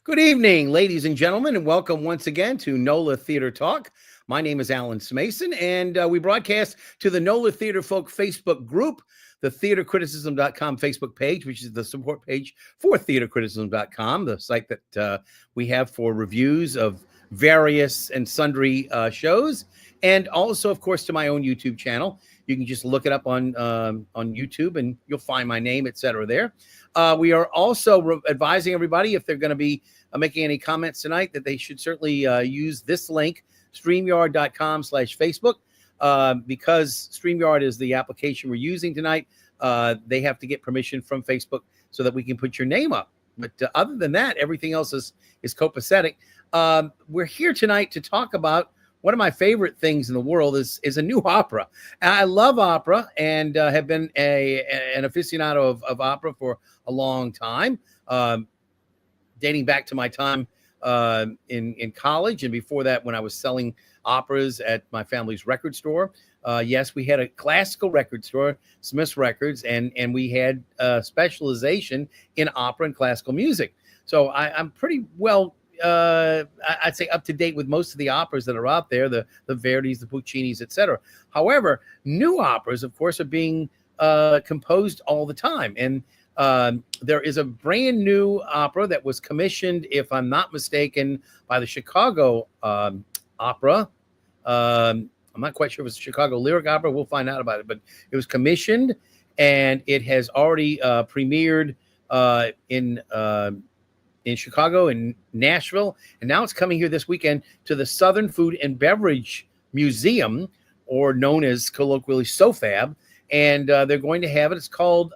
Good evening, ladies and gentlemen, and welcome once again to NOLA Theater Talk. My name is Alan Smason, and we broadcast to the NOLA Theater Folk Facebook group, the theatercriticism.com Facebook page, which is the support page for theatercriticism.com, the site that we have for reviews of various and sundry shows, and also, of course, to my own YouTube channel. You can just look it up on YouTube, and you'll find my name, etc. there. We are also advising everybody, if they're going to be making any comments tonight, that they should certainly use this link, StreamYard.com/Facebook, because StreamYard is the application we're using tonight. They have to get permission from Facebook so that we can put your name up. But other than that, everything else is copacetic. We're here tonight to talk about one of my favorite things in the world is a new opera. I love opera and have been an aficionado of opera for a long time, dating back to my time in college, and before that when I was selling operas at my family's record store. Yes, we had a classical record store, Smith's Records, and we had specialization in opera and classical music. So I'm pretty well, I'd say, up to date with most of the operas that are out there, the Verdis, the Puccinis, etc. However, new operas, of course, are being composed all the time. And there is a brand new opera that was commissioned, if I'm not mistaken, by the Chicago Opera. I'm not quite sure if it's Chicago Lyric Opera. We'll find out about it. But it was commissioned, and it has already premiered in Chicago and Nashville, and now it's coming here this weekend to the Southern Food and Beverage Museum, or known as colloquially SoFab, and they're going to have it. It's called,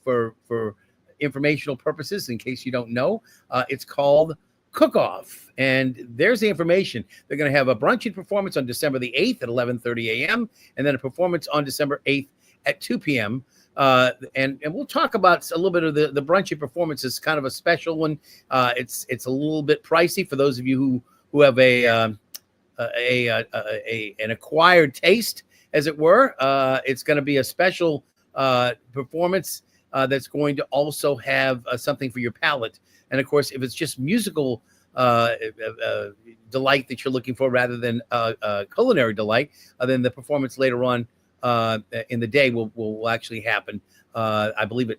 for informational purposes, in case you don't know, it's called Cook-Off, and there's the information. They're going to have a brunching performance on December the 8th at 11:30 a.m., and then a performance on December 8th at 2 p.m., and we'll talk about a little bit of the brunchy performance. Is kind of a special one. It's a little bit pricey for those of you who have an acquired taste, as it were. It's going to be a special performance that's going to also have something for your palate. And of course, if it's just musical delight that you're looking for rather than culinary delight, then the performance later on in the day will actually happen. I believe at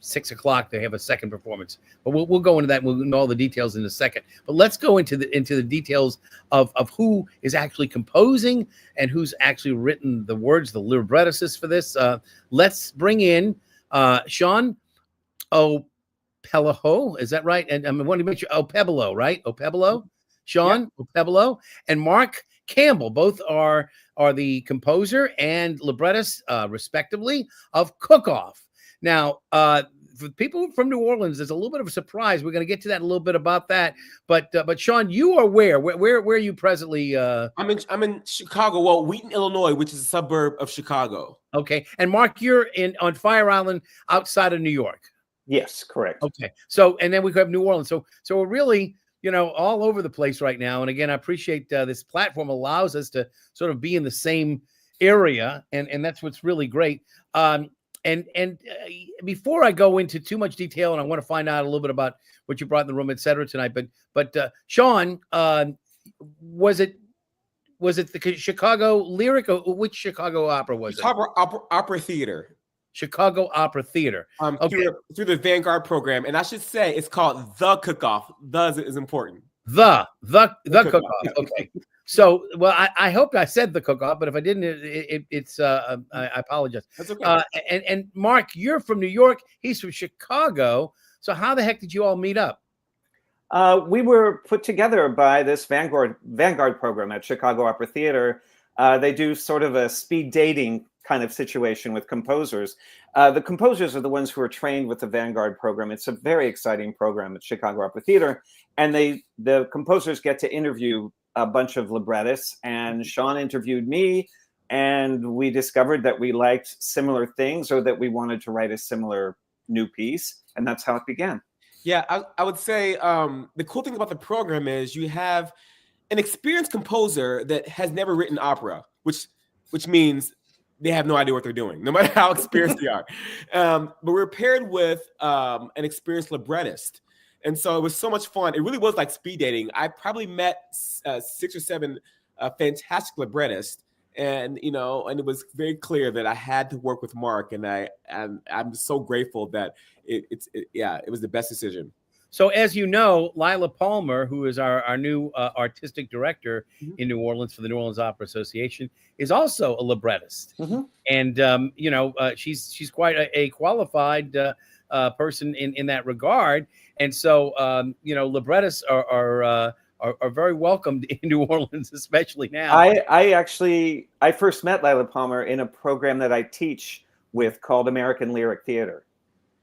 6 o'clock they have a second performance, but we'll go into that. We'll know all the details in a second. But let's go into the details of who is actually composing and who's actually written the words, the librettist for this. Let's bring in Shawn Okpebholo. Is that right? And I want to make sure Okpebholo, right? Okpebholo, Shawn Okpebholo, and Mark Campbell. Both are the composer and librettist, respectively, of Cook-Off. Now, for people from New Orleans, there's a little bit of a surprise. We're going to get to that a little bit about that. But Shawn, you are where are you presently? I'm in Chicago. Well, Wheaton, Illinois, which is a suburb of Chicago. Okay, and Mark, you're on Fire Island, outside of New York. Yes, correct. Okay, so and then we have New Orleans. So we're really, all over the place right now. And again, I appreciate this platform allows us to sort of be in the same area, and that's what's really great. And before I go into too much detail, and I want to find out a little bit about what you brought in the room, et cetera, tonight. But Shawn, was it the Chicago Lyric, or which Chicago opera was it? Opera Theater. Chicago Opera Theater. Okay. Through the Vanguard program, and I should say it's called the Cook-Off. The is important. The Cook-Off. Okay. So, well, I hope I said the Cook-Off, but if I didn't, it's I apologize. That's okay. And Mark, you're from New York. He's from Chicago. So how the heck did you all meet up? We were put together by this Vanguard program at Chicago Opera Theater. They do sort of a speed dating kind of situation with composers. The composers are the ones who are trained with the Vanguard program. It's a very exciting program at Chicago Opera Theater, and the composers get to interview a bunch of librettists, and Shawn interviewed me, and we discovered that we liked similar things, or that we wanted to write a similar new piece, and that's how it began. Yeah, I would say the cool thing about the program is you have an experienced composer that has never written opera, which means they have no idea what they're doing, no matter how experienced they are. But we're paired with an experienced librettist And so it was so much fun. It really was like speed dating. I probably met 6 or 7 fantastic librettists, and and it was very clear that I had to work with Mark, and I'm so grateful that it was the best decision. So as you know, Lila Palmer, who is our new artistic director in New Orleans for the New Orleans Opera Association, is also a librettist. And she's quite a qualified person in that regard. And so librettists are very welcomed in New Orleans, especially now. I first met Lila Palmer in a program that I teach with called American Lyric Theater.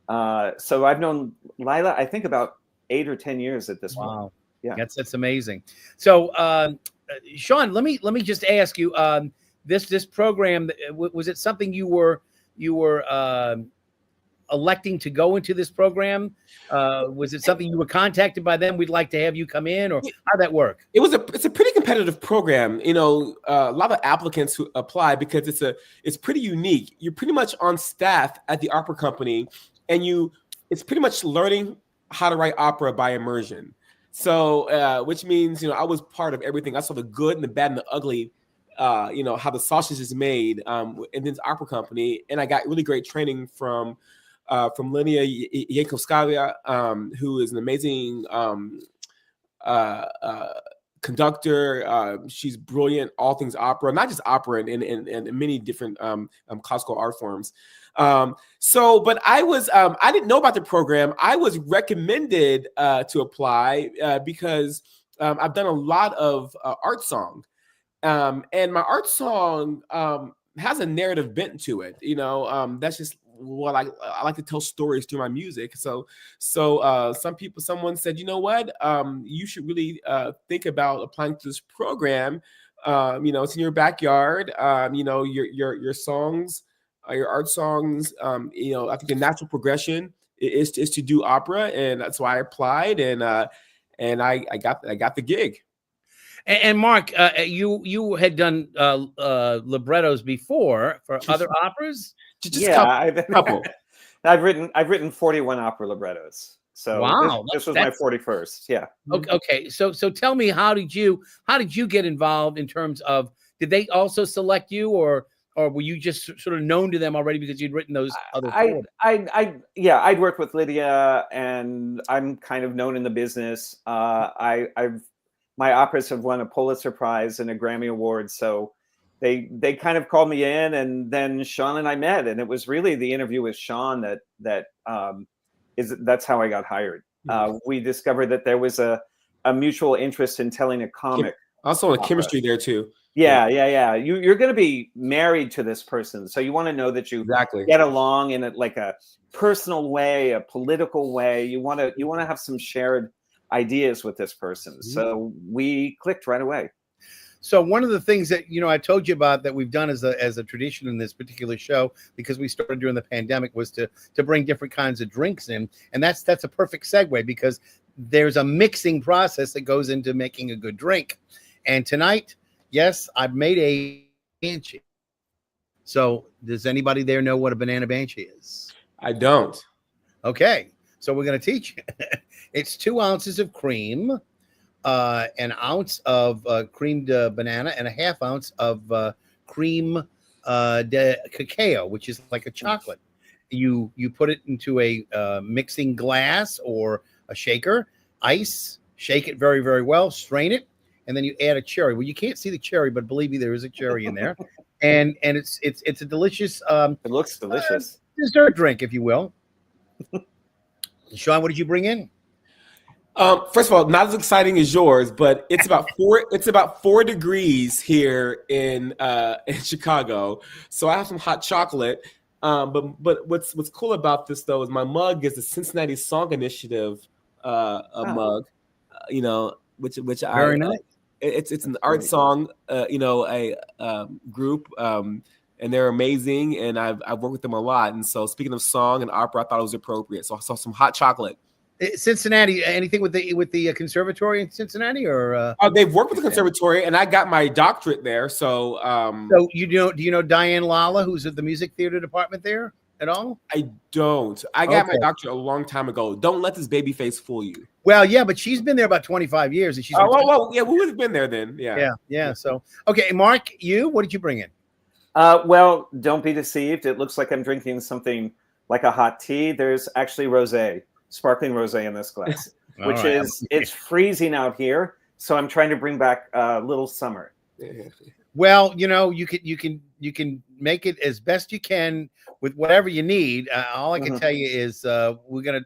So I've known Lila, I think, about 8 or 10 years at this point. Yeah, that's amazing. So, Shawn, let me just ask you: this program, was it something you were electing to go into this program? Was it something you were contacted by them? We'd like to have you come in, or how'd that work? It's a pretty competitive program. A lot of applicants who apply because it's pretty unique. You're pretty much on staff at the opera company, and it's pretty much learning how to write opera by immersion. So, which means, I was part of everything. I saw the good and the bad and the ugly, how the sausage is made in this opera company. And I got really great training from Linia Yankovskaya, who is an amazing conductor. She's brilliant, all things opera, not just opera, and many different classical art forms. But I didn't know about the program. I was recommended to apply because I've done a lot of art song, and my art song has a narrative bent to it. That's just what I like to tell stories through my music. So someone said, you know what, you should really think about applying to this program. It's in your backyard. Your songs. Your art songs, I think the natural progression is to do opera, and that's why I applied, and I got the gig. And Mark, you had done librettos before for other operas. Just a couple. I've written 41 opera librettos. So wow, this was my 41st. Yeah. Okay. So tell me, how did you get involved in terms of, did they also select you, or were you just sort of known to them already because you'd written those other? I'd worked with Lydia, and I'm kind of known in the business. My operas have won a Pulitzer Prize and a Grammy Award, so they kind of called me in, and then Shawn and I met, and it was really the interview with Shawn that's how I got hired. We discovered that there was a mutual interest in telling a comic. Also, a chemistry there too. Yeah. You're going to be married to this person, so you want to know that you get along in a personal way, a political way. You want to have some shared ideas with this person. So we clicked right away. So one of the things that I told you about that we've done as a tradition in this particular show, because we started during the pandemic, was to bring different kinds of drinks in, and that's a perfect segue, because there's a mixing process that goes into making a good drink. And tonight, yes, I've made a banshee. So does anybody there know what a banana banshee is? I don't. Okay, so we're going to teach you. It's 2 ounces of cream, an ounce of creamed banana, and a half ounce of cream de cacao, which is like a chocolate. You put it into a mixing glass or a shaker, ice, shake it very, very well, strain it, and then you add a cherry. Well, you can't see the cherry, but believe me, there is a cherry in there, and it's a delicious. It looks delicious. Dessert drink, if you will. Shawn, what did you bring in? First of all, not as exciting as yours, but it's about 4 degrees here in Chicago. So I have some hot chocolate. But what's cool about this though is my mug is the Cincinnati Song Initiative mug. Which very nice. It's an art song, a group, and they're amazing. And I've worked with them a lot. And so speaking of song and opera, I thought it was appropriate. So I saw some hot chocolate. Cincinnati, anything with the conservatory in Cincinnati, or they've worked with the conservatory, and I got my doctorate there. So, do you know Diane Lala, who's at the music theater department there? at all? I don't. I got my Okay. doctor a long time ago. Don't let this baby face fool you. Well, yeah, but she's been there about 25 years, and she's well, yeah, we would have been there then. yeah. So, okay, Mark, what did you bring in? Well, don't be deceived. It looks like I'm drinking something like a hot tea. There's actually rosé, sparkling rosé in this glass, which it's freezing out here. So I'm trying to bring back a little summer. Well, you can make it as best you can with whatever you need. All I can tell you is we're gonna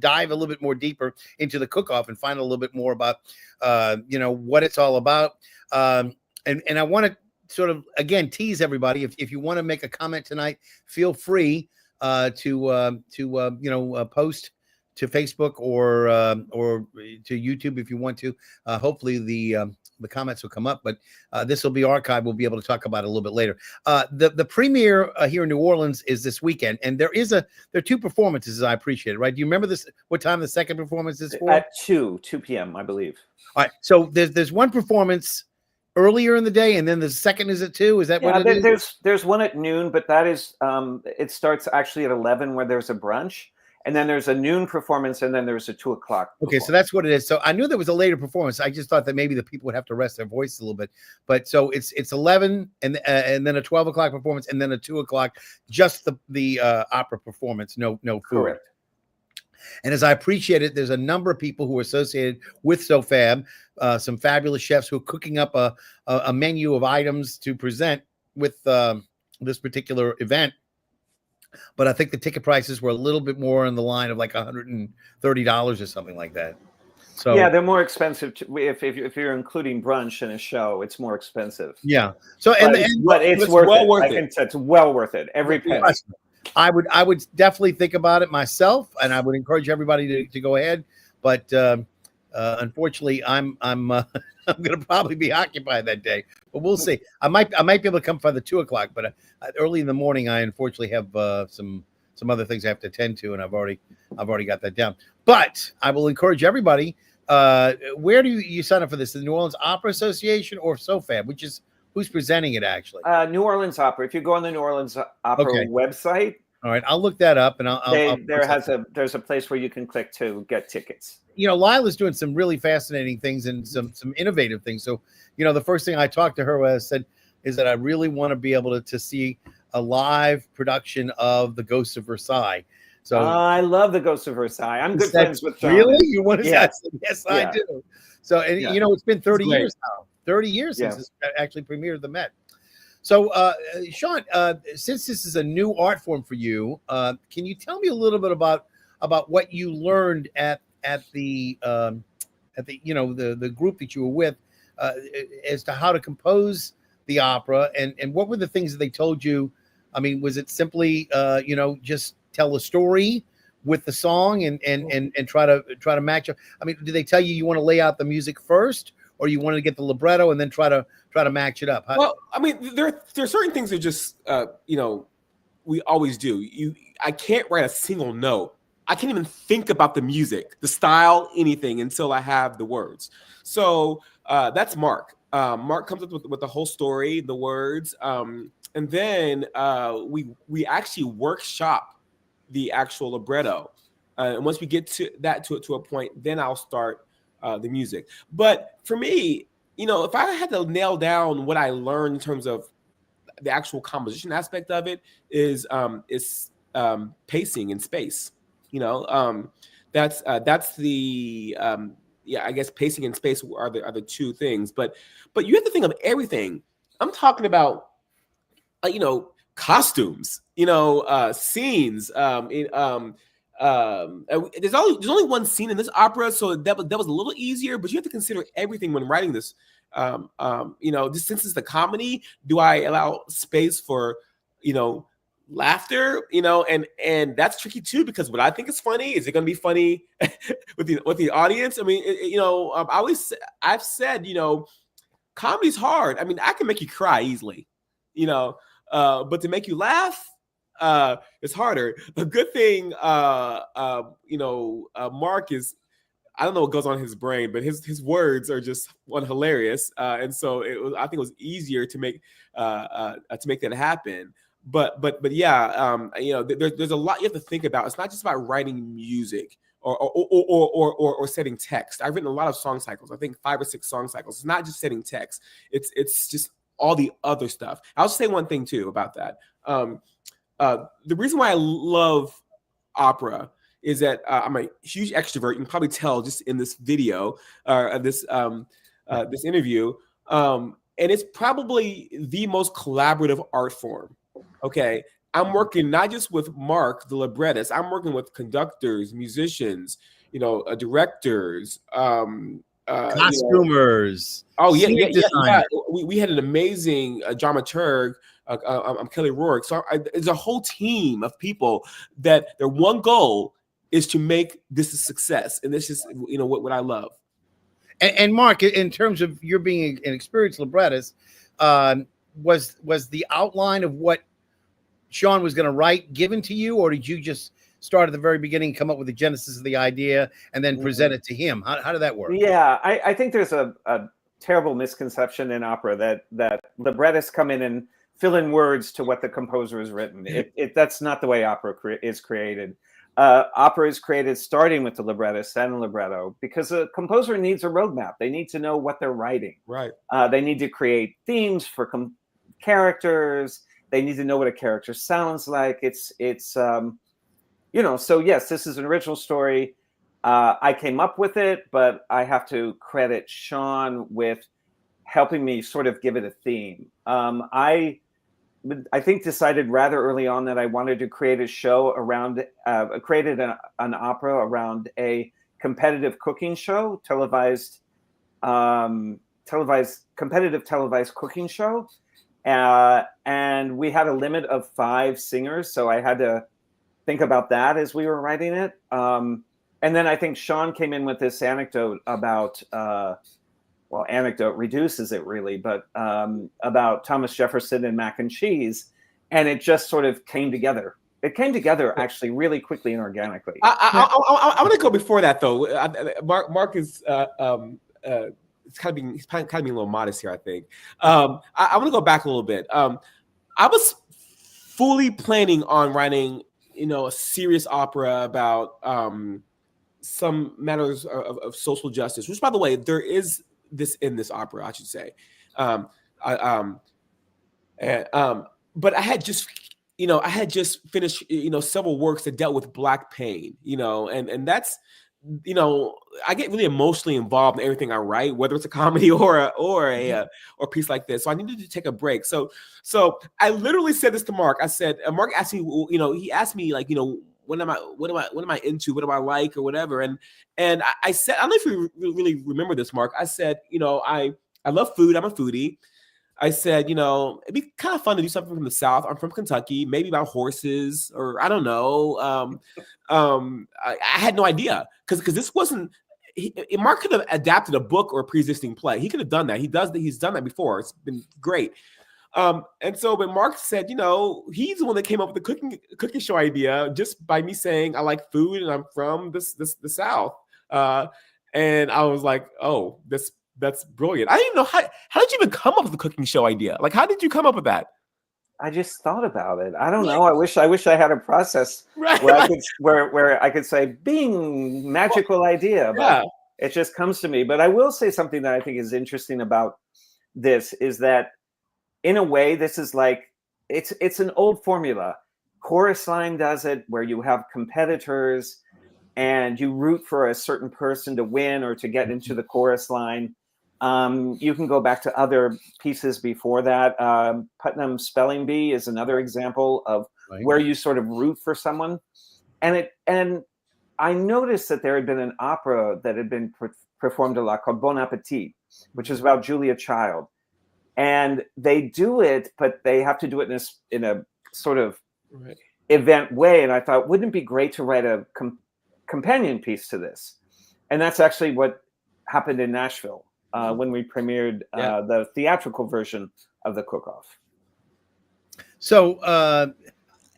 dive a little bit more deeper into the cook-off and find a little bit more about what it's all about. And I want to sort of again tease everybody. If you want to make a comment tonight, feel free to post to Facebook or to YouTube if you want to. Hopefully the comments will come up, but this will be archived. We'll be able to talk about it a little bit later. The premiere here in New Orleans is this weekend, and there are two performances. I appreciate it. Right? Do you remember this? What time the second performance is for? At 2 p.m. I believe. All right. So there's one performance earlier in the day, and then the second is at 2. Is that what it is? There's one at noon, but that is it starts actually at 11 where there's a brunch. And then there's a noon performance, and then there's a 2 o'clock. Okay, so that's what it is. So I knew there was a later performance. I just thought that maybe the people would have to rest their voice a little bit. But so it's 11, and then a 12 o'clock performance, and then a 2 o'clock, just the opera performance. No food. Correct. And as I appreciate it, there's a number of people who are associated with SoFab, some fabulous chefs who are cooking up a menu of items to present with this particular event. But I think the ticket prices were a little bit more in the line of like $130 or something like that. So yeah, they're more expensive. If you're including brunch and a show, it's more expensive. Yeah. So but it's worth it. I can say it's well worth it. Every penny. I would definitely think about it myself, and I would encourage everybody to go ahead. But unfortunately, I'm going to probably be occupied that day. But we'll see. I might be able to come for the 2 o'clock, but early in the morning, I unfortunately have some other things I have to attend to, and I've already got that down. But I will encourage everybody. Where do you sign up for this? The New Orleans Opera Association or SoFab, who's presenting it actually? New Orleans Opera. If you go on the New Orleans Opera website. All right, I'll look that up, and there's a place where you can click to get tickets. Lila's doing some really fascinating things and some innovative things. So, the first thing I talked to her said is that I really want to be able to see a live production of The Ghost of Versailles. So I love The Ghost of Versailles. I'm good friends with Shawn. Really? You want to? Yes, yes, I do. So, and it's been 30 years now. 30 years since it's actually premiered at the Met. So, Shawn, since this is a new art form for you, can you tell me a little bit about what you learned at the group that you were with, as to how to compose the opera, and what were the things that they told you? I mean, was it simply just tell a story with the song and try to match up? I mean, did they tell you want to lay out the music first, or you wanted to get the libretto and then try to match it up? Well, I mean, there are certain things that just we always do. I can't write a single note. I can't even think about the music, the style, anything until I have the words. So that's Mark. Mark comes up with the whole story, the words, and then we actually workshop the actual libretto. And once we get to a point, then I'll start the music. But for me, if I had to nail down what I learned in terms of the actual composition aspect of it is pacing and space. That's the I guess pacing and space are the two things. But you have to think of everything. I'm talking about costumes, scenes. There's only one scene in this opera, so that was a little easier. But you have to consider everything when writing this. Since it's the comedy, do I allow space for laughter? And that's tricky too, because what I think is funny, is it going to be funny with the audience? I mean, I've said, comedy's hard. I mean, I can make you cry easily, but to make you laugh, it's harder. A good thing, Mark is, I don't know what goes on in his brain, but his words are just hilarious, and so I think it was easier to make that happen. yeah, there's a lot you have to think about. It's not just about writing music or setting text. I've written a lot of song cycles. I think 5 or 6 song cycles. It's not just setting text. It's just all the other stuff. I'll say one thing too about that. The reason why I love opera is that I'm a huge extrovert. You can probably tell just in this video, this interview, and it's probably the most collaborative art form. Okay, I'm working not just with Mark, the librettist. I'm working with conductors, musicians, directors, costumers. Yeah. We had an amazing dramaturg. I'm Kelly Rourke. So there's a whole team of people that their one goal is to make this a success, and this is what I love. And Mark, in terms of your being an experienced librettist, was the outline of what Shawn was going to write given to you, or did you just start at the very beginning, come up with the genesis of the idea, and then present it to him? How did that work? Yeah, I think there's a terrible misconception in opera that librettists come in and fill in words to what the composer has written. That's not the way opera is created. Opera is created starting with the librettist and the libretto, because a composer needs a roadmap. They need to know what they're writing. Right. They need to create themes for characters. They need to know what a character sounds like. So yes, this is an original story. I came up with it, but I have to credit Shawn with helping me sort of give it a theme. I think decided rather early on that I wanted to create a show around, created an opera around a competitive cooking show, televised competitive televised cooking show. And we had a limit of 5 singers. So I had to think about that as we were writing it. And then I think Shawn came in with this anecdote about, anecdote reduces it really, but about Thomas Jefferson and mac and cheese. And it just sort of came together. It came together actually really quickly and organically. I want to go before that though. Mark is he's kind of being a little modest here, I think. I want to go back a little bit. I was fully planning on writing, a serious opera about some matters of social justice, which, by the way, there is this in this opera, I should say. But I had just, finished, several works that dealt with Black pain, and that's, I get really emotionally involved in everything I write, whether it's a comedy or a piece like this. So I needed to take a break. So I literally said this to Mark. I said, Mark asked me, he asked me like, what am I into? What do I like or whatever? And I said, I don't know if you really remember this, Mark. I said, I love food. I'm a foodie. I said, it'd be kind of fun to do something from the South. I'm from Kentucky, maybe about horses, or I don't know. I had no idea because this wasn't. Mark could have adapted a book or a pre-existing play. He could have done that. He's done that before. It's been great. And so when Mark said, he's the one that came up with the cooking show idea just by me saying I like food and I'm from the South. And I was like, oh, that's brilliant. I didn't even know how did you even come up with the cooking show idea? Like, how did you come up with that? I just thought about it. I don't know. I wish I had a process right. where I could say bing, magical idea, but it just comes to me. But I will say something that I think is interesting about this is that in a way, this is like it's an old formula. Chorus Line does it where you have competitors and you root for a certain person to win or to get into the chorus line. You can go back to other pieces before that. Putnam Spelling Bee is another example of where you sort of root for someone. And I noticed that there had been an opera that had been performed a lot called Bon Appetit, which is about Julia Child. And they do it, but they have to do it in a sort of event way. And I thought, wouldn't it be great to write a companion piece to this? And that's actually what happened in Nashville. When we premiered the theatrical version of the Cook-Off. So,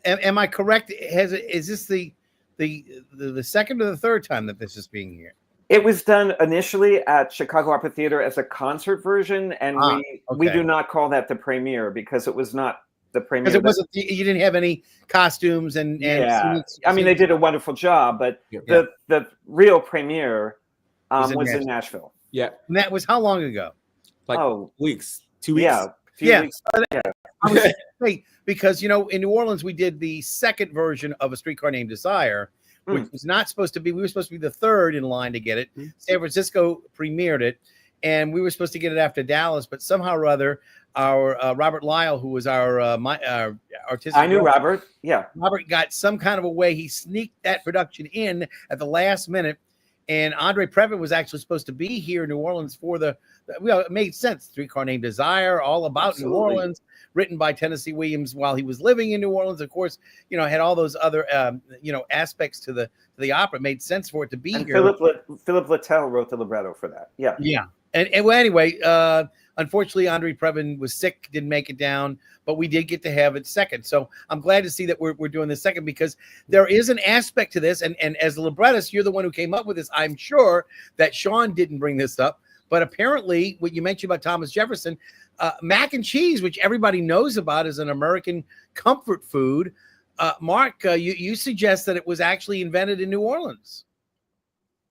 am I correct? Is this the second or the third time that this is being here? It was done initially at Chicago Opera Theater as a concert version, and we do not call that the premiere because it was not the premiere. Because it wasn't, you didn't have any costumes and I mean, they did a wonderful job, but the real premiere was in Nashville. Yeah. And that was how long ago? Like weeks, 2 weeks. Yeah, a few weeks. I was saying, because, you know, in New Orleans, we did the second version of A Streetcar Named Desire, which was not supposed to be, we were supposed to be the third in line to get it. San Francisco premiered it, and we were supposed to get it after Dallas, but somehow or other, our Robert Lyle, who was our artistic I knew director, Robert. Yeah. Robert got some kind of a way. He sneaked that production at the last minute. And Andre Previn was actually supposed to be here in New Orleans for it made sense. Streetcar Named Desire, all about New Orleans, written by Tennessee Williams while he was living in New Orleans. Of course, you know, had all those other, aspects to the opera. It made sense for it to be here. Philip Littell wrote the libretto for that. Yeah. Yeah. And well, anyway, unfortunately, Andre Previn was sick, didn't make it down, but we did get to have it second. So I'm glad to see that we're doing this second, because there is an aspect to this. And as the librettist, you're the one who came up with this. I'm sure that Shawn didn't bring this up, but apparently what you mentioned about Thomas Jefferson, mac and cheese, which everybody knows about as an American comfort food. Mark, you suggest that it was actually invented in New Orleans.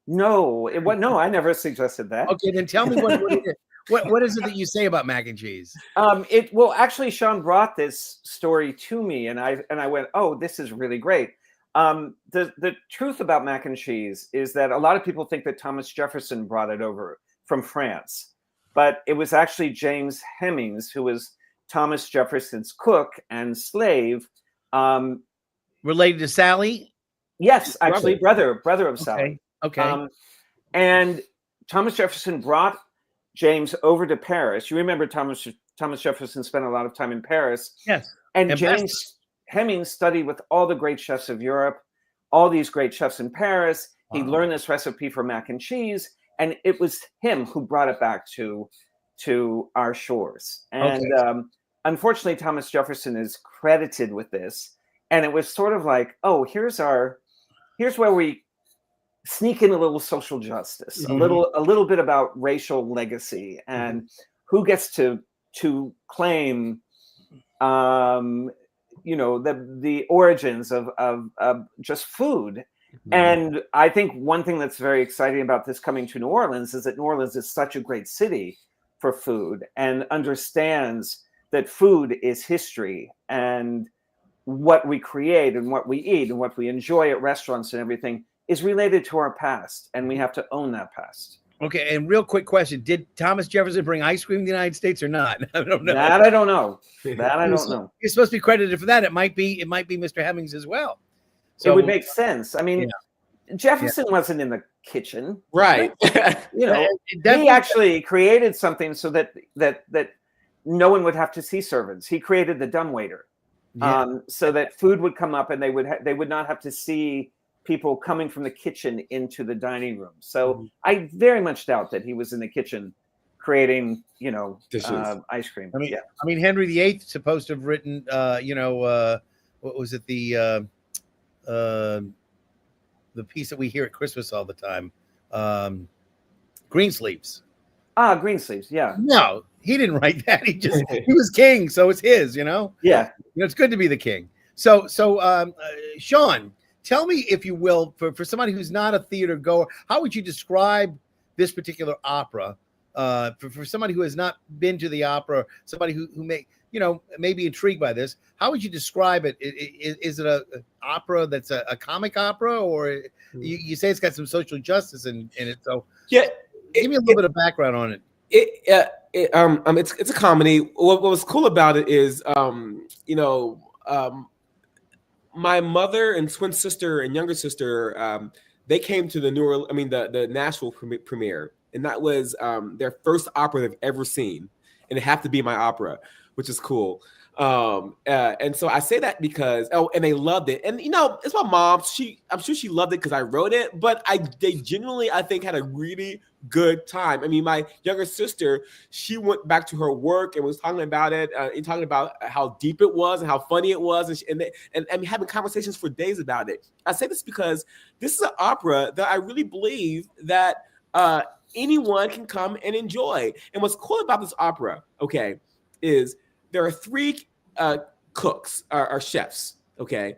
No, I never suggested that. Okay, then tell me what it is. What is it that you say about mac and cheese? Actually, Shawn brought this story to me, and I went, oh, this is really great. The truth about mac and cheese is that a lot of people think that Thomas Jefferson brought it over from France, but it was actually James Hemings, who was Thomas Jefferson's cook and slave. Related to Sally? Yes, actually, brother of Sally. Okay. And Thomas Jefferson brought James over to Paris. You remember Thomas Jefferson spent a lot of time in Paris. Yes. And James Hemings studied with all the great chefs of Europe, all these great chefs in Paris. Wow. He learned this recipe for mac and cheese, and it was him who brought it back to our shores. And unfortunately, Thomas Jefferson is credited with this. And it was sort of like, oh, here's where we sneak in a little social justice, a little bit about racial legacy, and who gets to claim, the origins of just food. And I think one thing that's very exciting about this coming to New Orleans is that New Orleans is such a great city for food and understands that food is history, and what we create and what we eat and what we enjoy at restaurants and everything is related to our past, and we have to own that past. Okay, and real quick question: did Thomas Jefferson bring ice cream to the United States or not? I don't know. That I don't know. He's supposed to be credited for that. It might be Mr. Hemings as well. So it would make sense. I mean, Jefferson wasn't in the kitchen, right? He actually created something so that no one would have to see servants. He created the dumbwaiter, so that food would come up and they would not have to see people coming from the kitchen into the dining room. So I very much doubt that he was in the kitchen creating, ice cream. I mean, Henry VIII is supposed to have written, what was it? The piece that we hear at Christmas all the time, Greensleeves. Greensleeves. Yeah. No, he didn't write that. He was king. So it's his, Yeah. It's good to be the king. So Shawn, tell me, if you will, for somebody who's not a theater goer, how would you describe this particular opera? For somebody who has not been to the opera, somebody who may be intrigued by this, how would you describe it? Is it an opera that's a comic opera, or you say it's got some social justice in it? So give me a little bit of background on it. It's a comedy. What was cool about it is, my mother and twin sister and younger sister, they came to the Nashville premiere, and that was their first opera they've ever seen, and it had to be my opera, which is cool. And so I say that because and they loved it, and it's my mom. I'm sure she loved it because I wrote it, but they genuinely, I think, had a really good time. I mean, my younger sister, she went back to her work and was talking about it, and talking about how deep it was and how funny it was, and having conversations for days about it. I say this because this is an opera that I really believe that anyone can come and enjoy. And what's cool about this opera, is there are three cooks, are chefs, okay?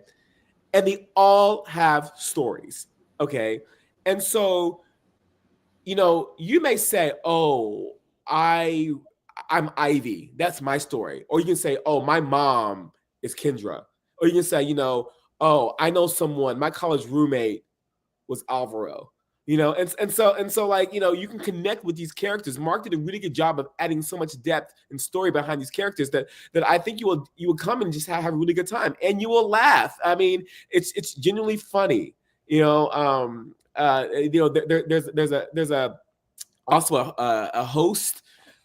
And they all have stories, okay? And so, you know, you may say, oh, I'm Ivy. That's my story. Or you can say, oh, my mom is Kendra. Or you can say, you know, oh, I know someone, my college roommate was Alvaro. You know, and so like, you know, you can connect with these characters. Mark did a really good job of adding so much depth and story behind these characters that I think you will come and just have a really good time, and you will laugh. I mean, it's genuinely funny. You know, there's a also a host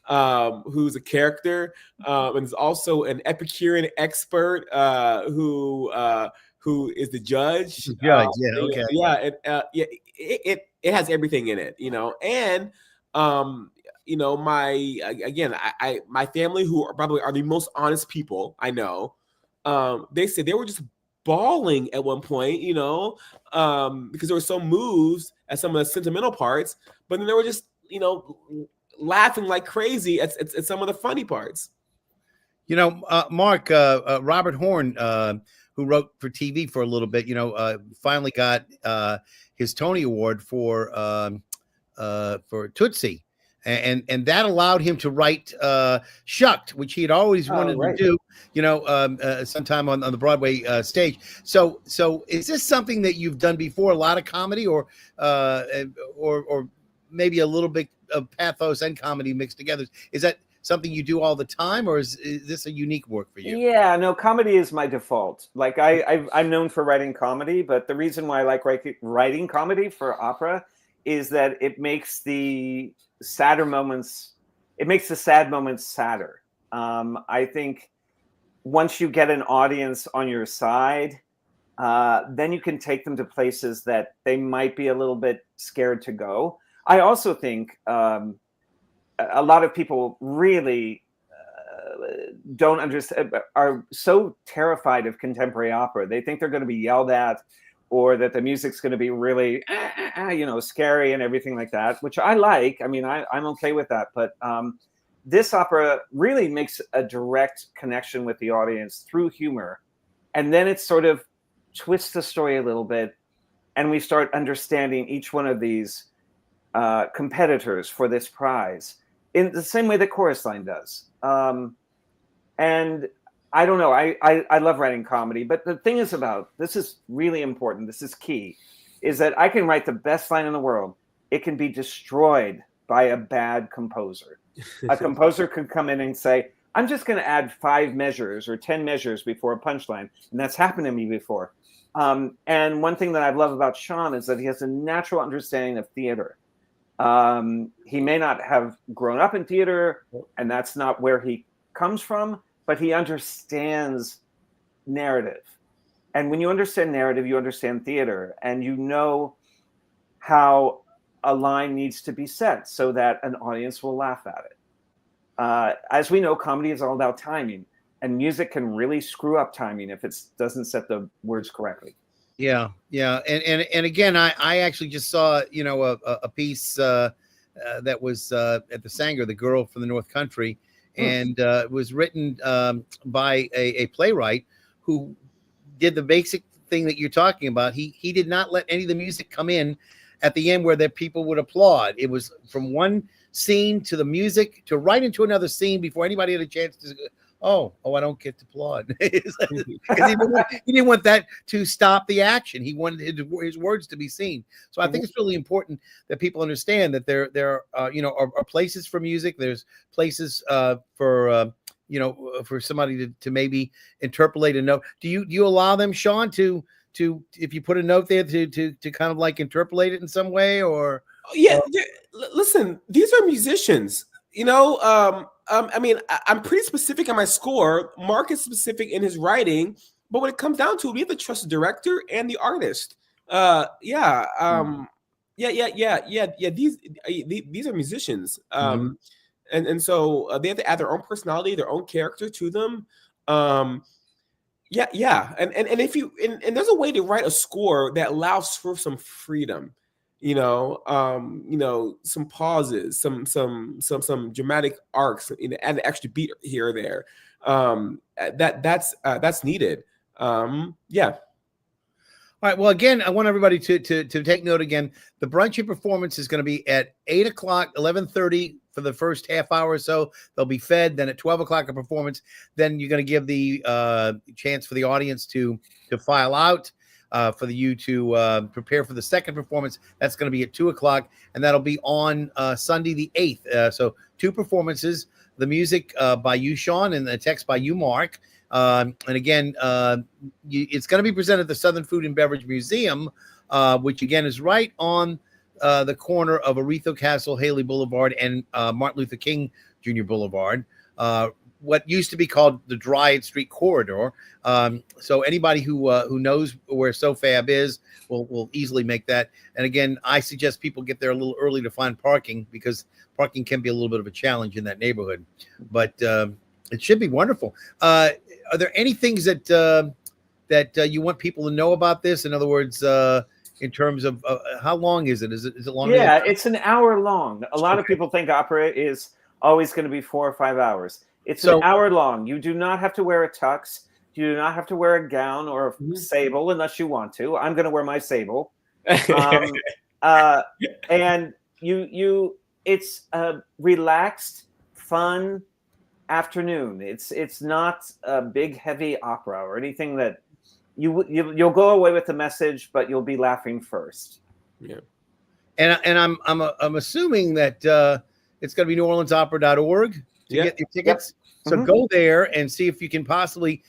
who's a character, and is also an Epicurean expert who is the judge. The judge, yeah, okay. It has everything in it, you know. And you know, my family, who are probably are the most honest people I know, they said they were just bawling at one point, you know, because they were so moved at some of the sentimental parts, but then they were just, you know, laughing like crazy at some of the funny parts. You know, Mark, Robert Horn, who wrote for TV for a little bit, you know, finally got his Tony Award for Tootsie. And that allowed him to write Shucked, which he had always wanted to do, you know, sometime on the Broadway stage. So is this something that you've done before? A lot of comedy, or maybe a little bit of pathos and comedy mixed together? Is that something you do all the time, or is this a unique work for you? Yeah, no, comedy is my default. Like I'm known for writing comedy, but the reason why I like writing comedy for opera is that it makes the sadder moments, it makes the sad moments sadder. I think once you get an audience on your side, then you can take them to places that they might be a little bit scared to go. I also think a lot of people really don't understand, are so terrified of contemporary opera. They think they're going to be yelled at, or that the music's going to be really, you know, scary and everything like that, which I like. I mean, I'm okay with that. But this opera really makes a direct connection with the audience through humor. And then it sort of twists the story a little bit, and we start understanding each one of these competitors for this prize in the same way that Chorus Line does. And I don't know, I love writing comedy, but the thing is about, this is really important, this is key, is that I can write the best line in the world. It can be destroyed by a bad composer. A composer could come in and say, I'm just going to add 5 measures or 10 measures before a punchline. And that's happened to me before. And one thing that I love about Shawn is that he has a natural understanding of theater. He may not have grown up in theater, and that's not where he comes from, but he understands narrative. And when you understand narrative, you understand theater, and you know how a line needs to be set so that an audience will laugh at it. As we know, comedy is all about timing, and music can really screw up timing if it doesn't set the words correctly. Yeah. And again, I actually just saw, you know, a piece that was at the Sanger, The Girl from the North Country, and it was written by a playwright who did the basic thing that you're talking about. He did not let any of the music come in at the end where the people would applaud. It was from one scene to the music to right into another scene before anybody had a chance to I don't get to applaud. Because he didn't want that to stop the action. He wanted his words to be seen. So I think it's really important that people understand that there are places for music. There's places for for somebody to maybe interpolate a note. Do you allow them, Shawn, to if you put a note there to kind of like interpolate it in some way? Or listen, these are musicians, you know. I mean, I'm pretty specific on my score. Mark is specific in his writing, but when it comes down to it, we have to trust the director and the artist. These are musicians, and so they have to add their own personality, their own character to them. And if you and there's a way to write a score that allows for some freedom. Some pauses, some dramatic arcs, and an extra beat here or there. that's needed. Yeah. All right. Well, again, I want everybody to take note again. The brunch performance is going to be at 8 o'clock, 11:30 for the first half hour or so. They'll be fed. Then at 12 o'clock a performance. Then you're going to give the chance for the audience to file out, for you to prepare for the second performance. That's going to be at 2 o'clock, and that'll be on Sunday the 8th. So 2 performances. The music by you, Shawn, and the text by you, Mark. And again, it's going to be presented at the Southern Food and Beverage Museum, which again is right on the corner of Aretho Castle, Haley Boulevard, and Martin Luther King Jr. Boulevard. What used to be called the Dryad Street Corridor. So anybody who knows where SoFab is will easily make that. And again, I suggest people get there a little early to find parking, because parking can be a little bit of a challenge in that neighborhood. But it should be wonderful. Are there any things that you want people to know about this? In other words, in terms of how long is it? Is it longer? Yeah, it's an hour long. A lot of people think opera is always going to be 4 or 5 hours. It's an hour long. You do not have to wear a tux. You do not have to wear a gown or a sable unless you want to. I'm going to wear my sable. And it's a relaxed, fun afternoon. It's not a big, heavy opera or anything that you'll go away with the message, but you'll be laughing first. Yeah. And I'm assuming that it's going to be NewOrleansOpera.org to get your tickets. Yep. So go there and see if you can possibly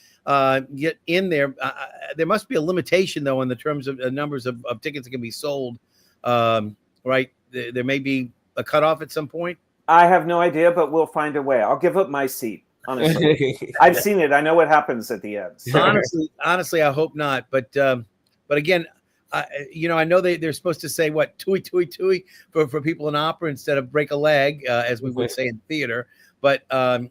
get in there. There must be a limitation, though, in the terms of numbers of tickets that can be sold. Right? There may be a cutoff at some point. I have no idea, but we'll find a way. I'll give up my seat. Honestly, I've seen it. I know what happens at the end. So. Honestly, I hope not. But again, I know they're supposed to say what tui tui tui for people in opera instead of break a leg, as we would say in theater. But or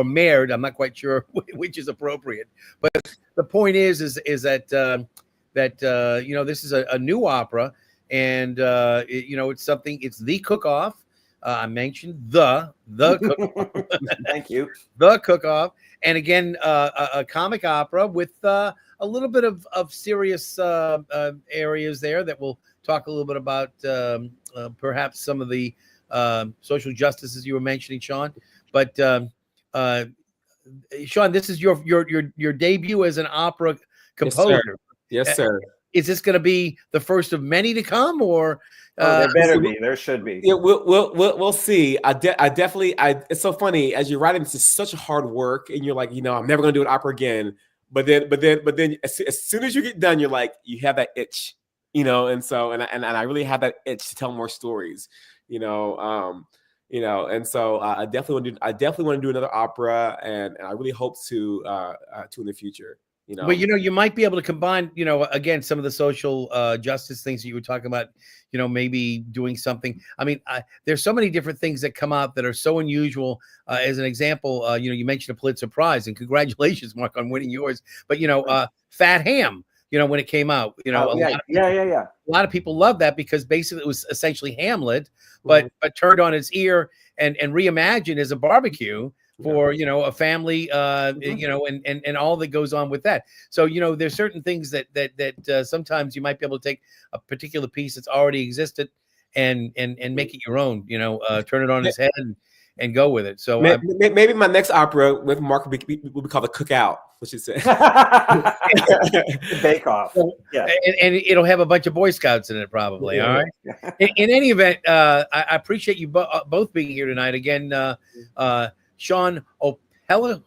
merd. I'm not quite sure which is appropriate. But the point is that this is a new opera, and it's something. It's the cook-off. I mentioned the cook-off. Thank you. The cook-off, and again, a comic opera with a little bit of serious areas there that we'll talk a little bit about, perhaps some of the social justices you were mentioning, Shawn. But Shawn, this is your debut as an opera composer. Yes, sir. Is this going to be the first of many to come, or? There better be. There should be. Yeah, we'll see. I definitely. It's so funny as you're writing. This is such hard work, and you're like, I'm never going to do an opera again. But then, as soon as you get done, you're like, you have that itch, And so, and I really have that itch to tell more stories, And so I definitely want to do another opera, and I really hope to in the future. But you might be able to combine, again, some of the social justice things that you were talking about, maybe doing something. I mean, there's so many different things that come out that are so unusual. As an example, you mentioned a Pulitzer Prize, and congratulations, Mark, on winning yours. But Fat Ham, when it came out, a lot of people love that because basically it was essentially Hamlet, but turned on its ear and reimagined as a barbecue. For a family, and all that goes on with that. So there's certain things that sometimes you might be able to take a particular piece that's already existed and make it your own. Turn it on its head and go with it. So maybe my next opera with Mark will be called The Cookout, which is Bake Off. Yeah, and it'll have a bunch of Boy Scouts in it, probably. Yeah. All right. In any event, I appreciate you both being here tonight again. Shawn Okpebholo.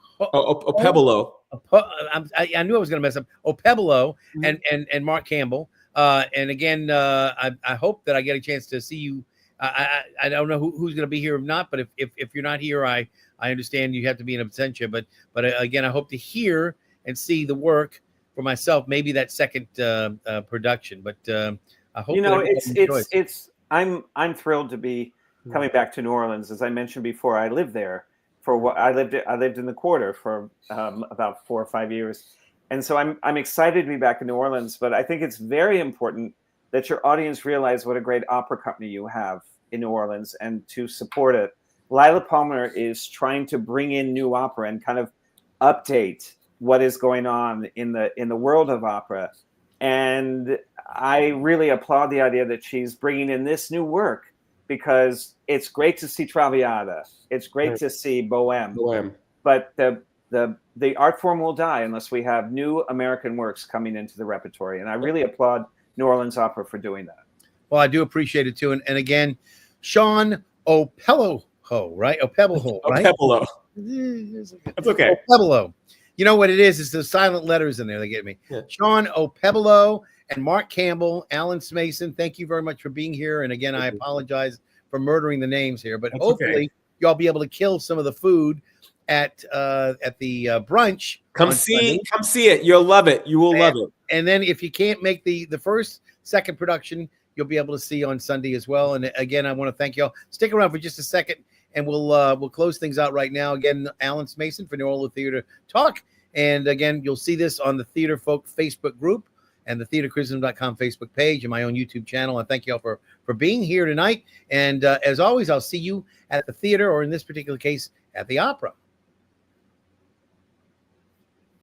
I knew I was going to mess up. Okpebholo and Mark Campbell. And again, I hope that I get a chance to see you. I don't know who's going to be here or not, but if you're not here, I understand you have to be in absentia. But again, I hope to hear and see the work for myself. Maybe that second production. But I hope I'm thrilled to be coming back to New Orleans. As I mentioned before, I lived there. I lived in the Quarter for about 4 or 5 years, and so I'm excited to be back in New Orleans. But I think it's very important that your audience realize what a great opera company you have in New Orleans and to support it. Lila Palmer is trying to bring in new opera and kind of update what is going on in the world of opera. And I really applaud the idea that she's bringing in this new work, because it's great to see Traviata, it's great to see Bohème, but the art form will die unless we have new American works coming into the repertory. And I really applaud New Orleans Opera for doing that. Well, I do appreciate it too. And again, Shawn Okpebholo, right? Okpebholo, right? Okpebholo. That's okay. Okpebholo. You know what it is? It's the silent letters in there that get me. Yeah. Shawn Okpebholo and Mark Campbell, Alan Smason, thank you very much for being here. And again, I apologize for murdering the names here, but hopefully y'all be able to kill some of the food at the brunch. Come see it. You'll love it. You will love it. And then if you can't make the second production, you'll be able to see on Sunday as well. And again, I want to thank y'all. Stick around for just a second, and we'll close things out right now. Again, Alan Smason for New Orleans Theater Talk. And again, you'll see this on the Theater Folk Facebook group and the theatercriticism.com Facebook page and my own YouTube channel. And thank you all for being here tonight. And as always, I'll see you at the theater, or in this particular case, at the opera.